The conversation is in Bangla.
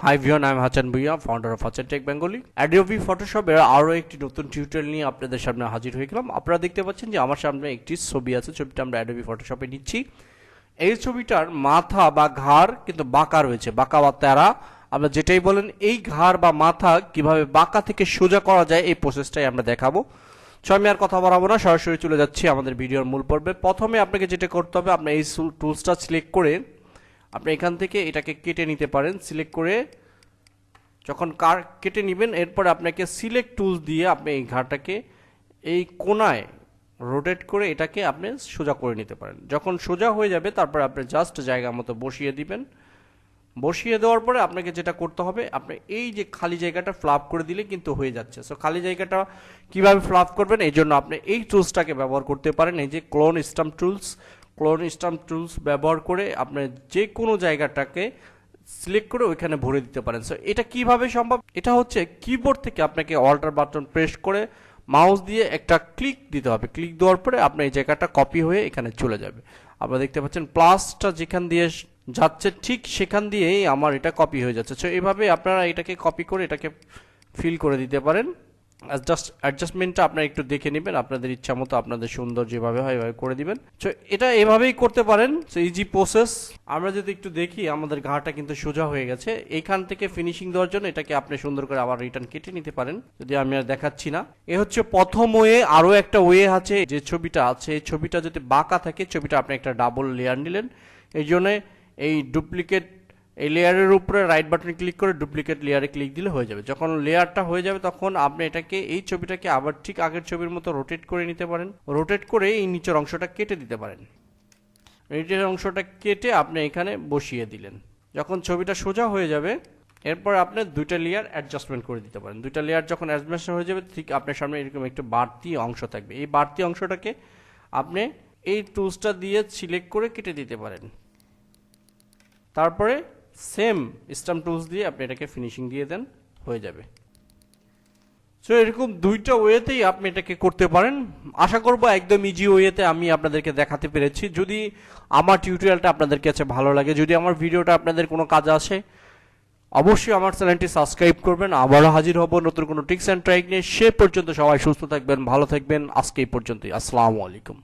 Hi everyone, I'm Hasan Bhuiyan, founder of Hasan Tech Bengali. Adobe Photoshop এর আরো একটি নতুন টিউটোরিয়াল নিয়ে আপনাদের সামনে হাজির হয়ে গেলাম। আপনারা দেখতে পাচ্ছেন যে আমার সামনে একটি ছবি আছে। ছবিটা আমরা Adobe Photoshop এ নিচ্ছি। এই ছবিটার মাথা বা ঘাড় কিন্তু বাঁকা রয়েছে, বাঁকা বা তেরা। আমরা যেটাই বলেন এই ঘাড় বা মাথা কিভাবে বাঁকা থেকে সোজা করা যায় এই প্রসেসটাই আমরা দেখাবো। সো আমি আর কথা বাড়াবো না, সরাসরি চলে যাচ্ছি আমাদের ভিডিওর মূল পর্বে। প্রথমে আপনাকে যেটা করতে হবে, আপনি এই টুলসটা সিলেক্ট করে আপনি এখান থেকে এটাকে কেটে নিতে পারেন। সিলেক্ট করে যখন কেটে নেবেন, এরপর আপনাকে সিলেক্ট টুলস দিয়ে আপনি এই ঘাড়টাকে এই কোণায় রোটেট করে এটাকে আপনি সোজা করে নিতে পারেন। যখন সোজা হয়ে যাবে তারপর আপনি জাস্ট জায়গা মতো বসিয়ে দিবেন। বসিয়ে দেওয়ার পরে আপনাকে যেটা করতে হবে, আপনি এই যে খালি জায়গাটা ফ্লাপ করে দিলে কিন্তু হয়ে যাচ্ছে। সো খালি জায়গাটা কিভাবে ফ্লাপ করবেন, এই জন্য আপনি এই টুলসটাকে ব্যবহার করতে পারেন। এই যে ক্লোন স্টাম্প টুলস ব্যবহার করে আপনি যে কোনো জায়গাটাকে সিলেক্ট করে ওইখানে ভরে দিতে পারেন। সো এটা কিভাবে সম্ভব, এটা হচ্ছে কিবোর্ড থেকে আপনাকে অল্টার বাটন প্রেস করে মাউস দিয়ে একটা ক্লিক দিতে হবে। ক্লিক দেওয়ার পরে আপনার এই জায়গাটা কপি হয়ে এখানে চলে যাবে। আপনারা দেখতে পাচ্ছেন প্লাসটা যেখান দিয়ে যাচ্ছে ঠিক সেখান দিয়েই আমার এটা কপি হয়ে যাচ্ছে। সো এইভাবে আপনারা এটাকে কপি করে এটাকে ফিল করে দিতে পারেন। অ্যাডজাস্টমেন্টটা আপনারা একটু দেখে নেবেন, আপনাদের ইচ্ছা মতো আপনাদের সুন্দর যেভাবে হয় এভাবে করে দিবেন। সো এটা এভাবেই করতে পারেন। So easy process. আমরা যদি একটু দেখি, আমাদের ঘাড়টা কিন্তু সোজা হয়ে গেছে। এইখান থেকে ফিনিশিং দেওয়ার জন্য এটাকে আপনি সুন্দর করে আবার রিটার্ন কেটে নিতে পারেন, যদি আমি আর দেখাচ্ছি না। এ হচ্ছে প্রথম ওয়ে। আরও একটা ওয়ে আছে, যে ছবিটা আছে এই ছবিটা যদি বাঁকা থাকে, ছবিটা আপনি একটা ডাবল লেয়ার নিলেন। এই জন্য এই ডুপ্লিকেট এই লেয়ারের উপরে রাইট বাটন ক্লিক করে ডুপ্লিকেট লেয়ারে ক্লিক দিলে হয়ে যাবে। যখন লেয়ারটা হয়ে যাবে তখন আপনি এটাকে এই ছবিটাকে আবার ঠিক আগের ছবির মতো রোটেট করে নিতে পারেন। রোটেট করে এই নিচের অংশটা কেটে দিতে পারেন। নিচের অংশটা কেটে আপনি এখানে বসিয়ে দিলেন। যখন ছবিটা সোজা হয়ে যাবে, এরপর আপনি দুইটা লেয়ার অ্যাডজাস্টমেন্ট করে দিতে পারেন। দুইটা লেয়ার যখন অ্যাডজাস্টমেন্ট হয়ে যাবে, ঠিক আপনার সামনে এরকম একটা বাড়তি অংশ থাকবে। এই বাড়তি অংশটাকে আপনি এই টুলসটা দিয়ে সিলেক্ট করে কেটে দিতে পারেন। তারপরে সেম স্টাম্প টুলস দিয়ে আপনি এটাকে ফিনিশিং দিয়ে দেন, হয়ে যাবে। সো এরকম দুইটা ওয়েতেই আপনি এটাকে করতে পারেন। আশা করব একদম ইজি ওয়েতে আমি আপনাদেরকে দেখাতে পেরেছি। যদি আমার টিউটোরিয়ালটা আপনাদের কাছে ভালো লাগে, যদি আমার ভিডিওটা আপনাদের কোনো কাজে আসে, অবশ্যই আমার চ্যানেলটি সাবস্ক্রাইব করবেন। আবারও হাজির হব নতুন কোনো টিপস অ্যান্ড ট্রিক নিয়ে। সে পর্যন্ত সবাই সুস্থ থাকবেন, ভালো থাকবেন। আজকে এই পর্যন্তই। আসসালামু আলাইকুম।